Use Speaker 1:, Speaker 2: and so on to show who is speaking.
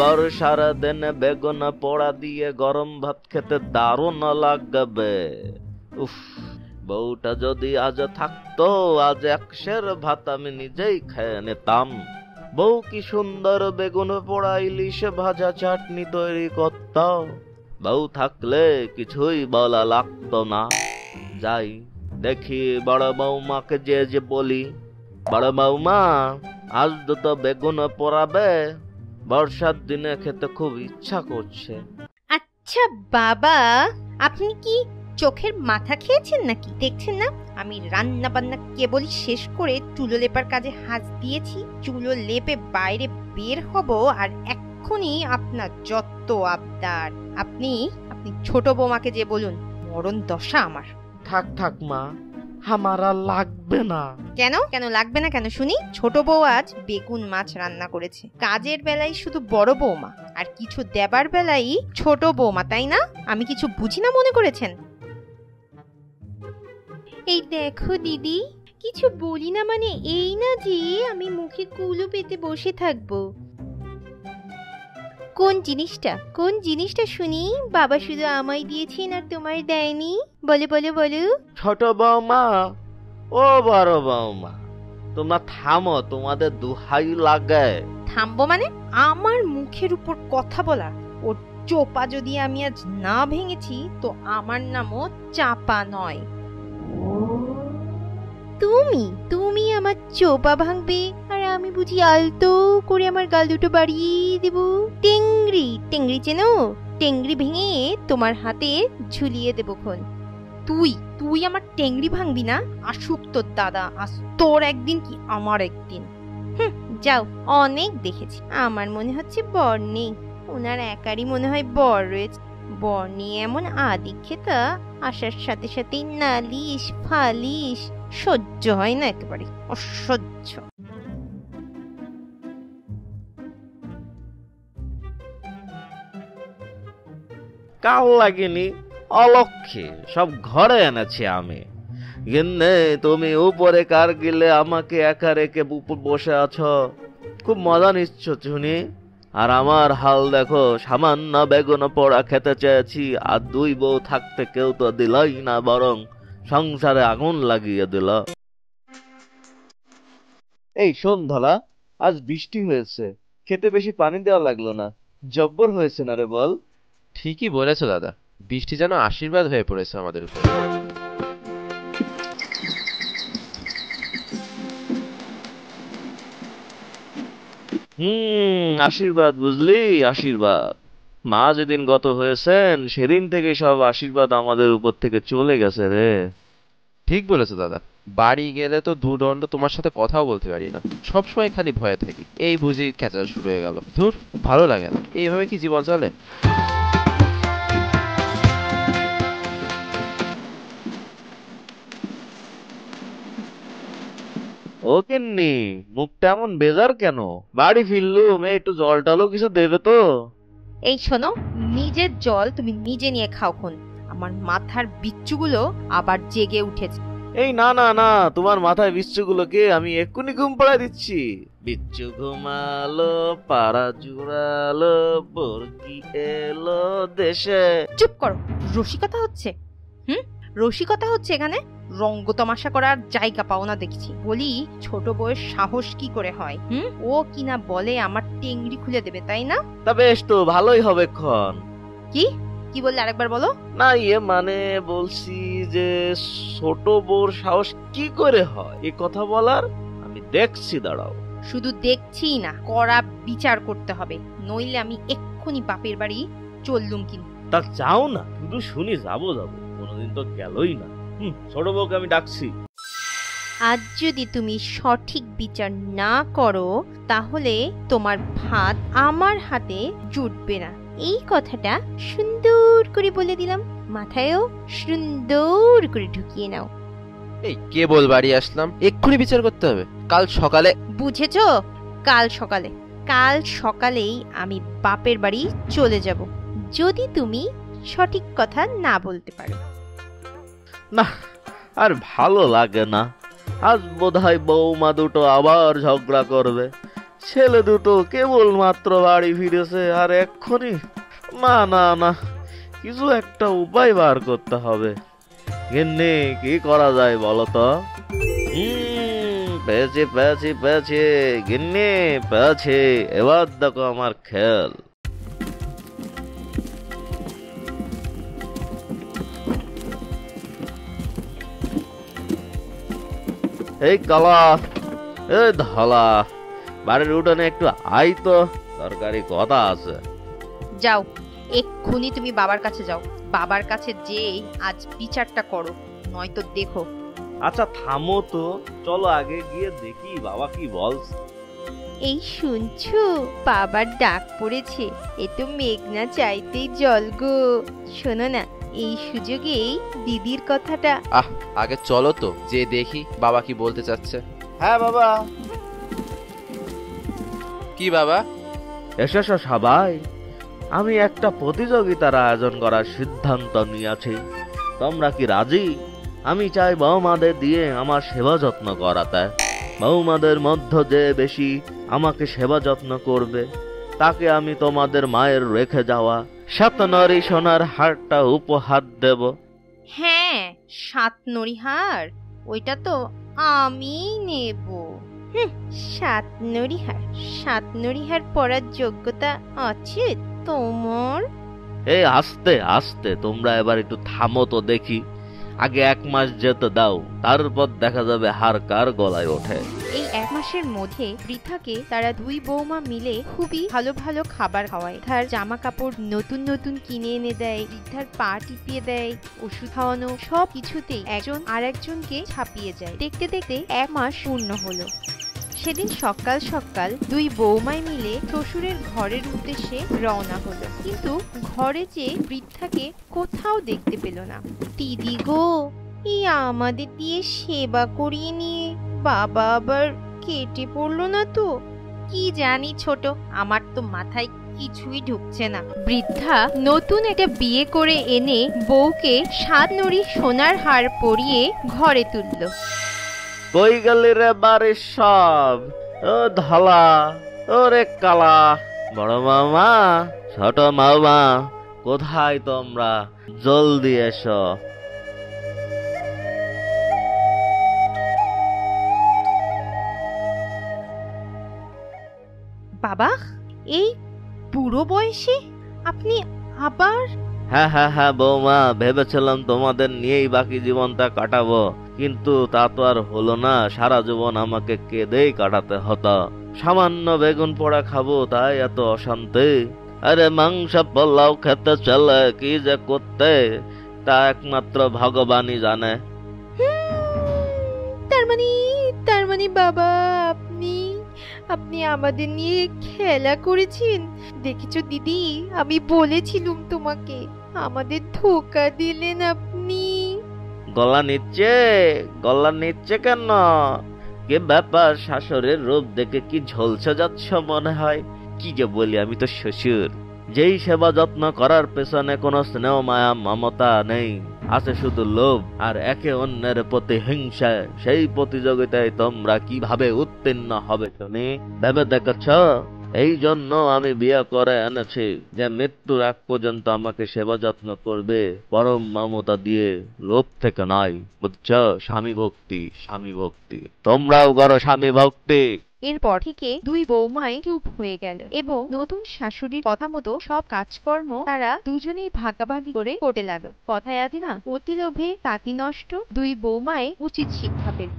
Speaker 1: বর্ষার দিনে বেগুন পোড়া দিয়ে গরম ভাত খেতে দারুণ লাগবে। উফ, বউটা যদি আজ থাকতো, আজ একশের ভাত আমি নিজেই খেয়ে নিতাম। বউ কি সুন্দর বেগুন পোড়া ইলিশ ভাজা চাটনি তৈরি করত। বউ থাকলে কিছুই বলা লাগতো না। যাই দেখি বড় বৌমাকে যে বলি, বড় বৌমা আজ তো বেগুন পোড়াবে, বর্ষার দিনে খেতে খুব ইচ্ছা করছে।
Speaker 2: আচ্ছা বাবা, আপনি কি চোখের মাথা খেয়েছেন নাকি? দেখছেন না আমি রান্না বান্না কেবলই শেষ করে চুলো লেপার কাজে হাত দিয়েছি। চুলো লেপে বাইরে বের হব, আর এক্ষুনি আপনার যত আবদার। আপনি ছোট বৌমাকে যে বলুন, মরণ দশা আমার।
Speaker 1: থাক থাক মা, আমার আর লাগবে না।
Speaker 2: কেন কেন লাগবে না কেন শুনি? ছোট বউ আজ বেগুন মাছ রান্না করেছে। কাজের বেলায় শুধু বড় বৌমা, আর কিছু দেবার বেলায় ছোট বৌমা, তাই না? আমি কিছু বুঝি না মনে করেছেন? এই দেখো দিদি, কিছু বলি না মানে এই না যে আমি মুখে কুলো পেতে বসে থাকবো। কোন জিনিসটা শুনি? বাবা শুধু আমায় দিয়েছেন আর তোমায় দেয়নি? বলে বলে বলো।
Speaker 1: ছোট বৌমা, ও বড় বৌমা, তোমরা থামো, তোমাদের দুহাই লাগে।
Speaker 2: থামবো মানে? আমার মুখের উপর কথা বলা? ওর চোপা যদি আমি আজ না ভেঙেছি, তো আমার নামও চাপা নয়। তুমি আমার চোপা ভাঙবে, আর আমি বুঝি আলতো করে আমার গাল দুটো বাড়িয়ে দেব? টেংরি চেনো? টেংরি ভেঙে তোমার হাতে ঝুলিয়ে দেব খন। তুই আমার টেংরি ভাঙবি না? আসুক তোর দাদা, আস তোর একদিন কি আমার একদিন। যাও, অনেক দেখেছি। আমার মনে হচ্ছে বর নেই, ওনার একারই মনে হয় বর রয়েছে। বর নিয়ে এমন আদিক্ষেতা আসার সাথে সাথেই নালিশ ফালিশ, সহ্য হয় না, একেবারে অসহ্য।
Speaker 1: কাল লাগেনি, অলক্ষে সব ঘরে এনেছি আমি। গিন্নে, তুমি উপরে কার গিলে আমাকে একা রেখে বসে আছো, খুব মজা নিচ্ছ শুনি। আর আমার হাল দেখো, সামান্য বেগুন পোড়া খেতে চেয়েছি, আর দুই বউ থাকতে কেউ তো দিলাই না, বরং সংসারে আগুন লাগিয়ে দিল। এই শোন ধলা, আজ বৃষ্টি হয়েছে, খেতে বেশি পানি দেওয়া লাগলো না, জব্বর হয়েছে না রে বল?
Speaker 3: ঠিকই বলেছো দাদা, বৃষ্টি যেন আশীর্বাদ হয়ে পড়েছে আমাদের উপর।
Speaker 1: আশীর্বাদ, বুঝলি, আশীর্বাদ। মা যেদিন গত হয়েছেন, সেদিন থেকে সব আশীর্বাদ আমাদের উপর থেকে চলে গেছে রে।
Speaker 3: ঠিক বলেছো দাদা, বাড়ি গেলে তো দুদণ্ড তোমার সাথে কথাও বলতে পারি না, সবসময় খালি ভয়ে থাকি। এই বুঝি খেচা শুরু হয়ে গেল। ধুর, ভালো লাগে না। এইভাবে কি জীবন চলে?
Speaker 1: ও কেননি, মুখটা এমন বেজার কেন? বাড়ি ফিরলুম, একটু জল টলও কিছু দেবে তো?
Speaker 2: এই শোনো, নিজের জল তুমি নিজে নিয়ে খাও খন। আমার মাথার বিচ্ছুগুলো আবার জেগে উঠেছে।
Speaker 1: এই না না না, তোমার মাথায় বিচ্ছুগুলোকে আমি এক্ষুনি ঘুম পাড়ায় দিচ্ছি। বিচ্ছু ঘুমালো, পাড়া জুড়ালো, বর্গি এলো দেশে।
Speaker 2: চুপ করো, রসিকতা হচ্ছে। রসিকতা হচ্ছে এখানে? রঙ্গ তামাশা করার জায়গা পাও না দেখছি। বলি, ছোট বউয়ের সাহস কি করে হয়? ও কিনা বলে আমার টেংরি খুলে দেবে, তাই না?
Speaker 1: তা বেশ তো, ভালোই হবে ক্ষণ।
Speaker 2: কি বললে আরেকবার বলো।
Speaker 1: না, মানে বলছি যে ছোট বউর সাহস কি করে হয় এ কথা বলার, আমি দেখছি, দাঁড়াও।
Speaker 2: শুধু দেখছিই না, কড়া বিচার করতে হবে, নইলে আমি এক্ষুনি বাপের বাড়ি চললুম। কিন্তু
Speaker 1: তা চাও না? শুধু শুনি যাবো, কোনোদিন তো গেলই না। ছোট বউকে আমি ডাকছি।
Speaker 2: আজ যদি তুমি সঠিক বিচার না করো, তাহলে তোমার ভাত আমার হাতে জুটবে না। এই কথাটা সুন্দর করে বলে দিলাম, মাথায়ও সুন্দর করে ঢুকিয়ে নাও।
Speaker 3: এই কেবল বাড়ি আসলাম, এক্ষুনি বিচার করতে হবে? কাল সকালে?
Speaker 2: বুঝেছো? কাল সকালেই আমি বাপের বাড়ি চলে যাব, যদি তুমি সঠিক কথা না বলতে পারো।
Speaker 1: না, আর ভালো লাগে না। আজ বোধহয় বৌমা দুটো আবার ঝগড়া করবে। ছেলে দুটো কেবল মাত্র বাড়ি ফিরেছে আর এক্ষুনি, না না না, কিছু একটা উপায় বার করতে হবে। গিন্নি, কি করা যায় বলো তো? পেয়েছি পেয়েছি পেয়েছি গিন্নি, পেয়েছি। এবার দেখো আমার খেল। এই কালা, এই ধলা, বাড়ির উঠোনে একটু আই তো, দরকারি কথা আছে।
Speaker 2: যাও, এক্ষুনি তুমি বাবার কাছে যাও। বাবার কাছে যেই আজ বিচারটা করো, নয়তো দেখো।
Speaker 1: আচ্ছা থামো তো, চলো আগে গিয়ে দেখি বাবা কি বলছে।
Speaker 2: এই শুনছো, বাবার ডাক পড়েছে। এ তো মেঘনা চাইতেই জল গো। শোনো না, এই সুযোগেই দিদির কথাটা।
Speaker 3: আগে চলো তো, যে দেখি বাবা কি বলতে চাচ্ছে।
Speaker 1: হ্যাঁ বাবা।
Speaker 3: কি বাবা?
Speaker 1: এসেছো সবাই, আমি একটা প্রতিযোগিতার আয়োজন করার সিদ্ধান্ত নিয়েছি। তোমরা কি রাজি? আমি চাই বৌমাদের দিয়ে আমার সেবা যত্ন করাতে। বৌমাদের মধ্য যে বেশি আমাকে সেবা যত্ন করবে, তাকে আমি তোমাদের মায়ের রেখে যাওয়া সাতনরি সোনার হারটা উপহার দেব।
Speaker 2: হ্যাঁ, সাত নড়িহার, ওইটা তো আমি নেব। সাত নড়িহার, সাত নড়িহার পরার যোগ্যতা আছে তোমার?
Speaker 1: এই আস্তে আস্তে, তোমরা এবার একটু থামো তো দেখি। আগে 1 মাস যেতে দাও, তারপর দেখা যাবে হার কার গলায় ওঠে।
Speaker 2: এই 1 মাসের মধ্যে বৃথাকে তারা দুই বৌমা মিলে খুবই ভালো ভালো খাবার খাওয়ায়। তার জামা কাপড় নতুন নতুন কিনে এনে দেয়, বৃদ্ধার পা টিপিয়ে দেয়, ওষুধ খাওয়ানো, সব কিছুতেই একজন আর একজনকে ছাপিয়ে যায়। দেখতে দেখতে 1 মাস পূর্ণ হলো। সেদিন সকাল সকাল দুই বৌমাই মিলে শ্বশুরের ঘরের উদ্দেশ্যে রওনা হলো, কিন্তু ঘরে যে বৃদ্ধাকে কোথাও দেখতে পেল না। দিদি গো, এই আমাদের দিয়ে সেবা করিয়ে নিয়ে বাবা আবার কেটে পড়লো না তো? কি জানি ছোট, আমার তো মাথায় কিছুই ঢুকছে না। বৃদ্ধা নতুন একটা বিয়ে করে এনে বউকে 7 নড়ি সোনার হার পরিয়ে ঘরে তুললো।
Speaker 1: কই গেলি রে বাড়ির সব? ও ধলা, ওরে কালা, বড় মামা, ছোট মামা, কোথায় তোমরা? জলদি এসো।
Speaker 2: বাবা, এই বুড়ো বয়সে আপনি আবার?
Speaker 1: হ্যাঁ হ্যাঁ হ্যাঁ বৌমা, ভেবেছিলাম তোমাদের নিয়েই বাকি জীবনটা কাটাবো, কিন্তু তা তো আর হলো না। সারা জীবন আমাকে কেঁদেই কাটাতে হতো। সামান্য বেগুন পোড়া খাবো তাই এত অশান্তি। আরে মাংস পোলাও খেতে চলে কি যে করতে, তা একমাত্র ভগবানই জানে।
Speaker 2: তার মানে বাবা, আপনি আপনি আমাদের নিয়ে খেলা করেছেন। দেখেছো দিদি, আমি বলেছিলুম তোমাকে, আমাদের ধোকা দিলেন আপনি।
Speaker 1: গলা নিচ্ছে কেন? কি ব্যাপার, শাশুড়ির রূপ দেখে কি ঝলসে যাচ্ছ মনে হয়? কি যে বলি, আমি তো শ্বশুর। যেই সেবা যত্ন করার পেছনে কোনো স্নেহ মায়া মমতা নেই, আছে শুধু লোভ আর একে অন্যের প্রতি হিংসা। সেই প্রতিযোগিতায় তোমরা কিভাবে উত্তীর্ণ হবে শুনি? ভেবে দেখেছ? এই জন্য আমি বিয়ে করে এনেছি, যে মৃত্যুর আগ পর্যন্ত আমাকে সেবা যত্ন করবে, পরম মমতা দিয়ে, লোভ থেকে নয়। বুঝছ? স্বামী ভক্তি, স্বামী ভক্তি। তোমরাও করো স্বামী ভক্তি।
Speaker 2: এরপর থেকে দুই বৌমাই চুপ হয়ে গেল এবং নতুন শাশুড়ির কথা মতো সব কাজকর্ম তারা দুজনেই ভাগাভাগি করে করতে লাগলো। কথায় আছে না, অতি লোভে তাঁতি নষ্ট। দুই বৌমাই উচিত শিক্ষা পেল।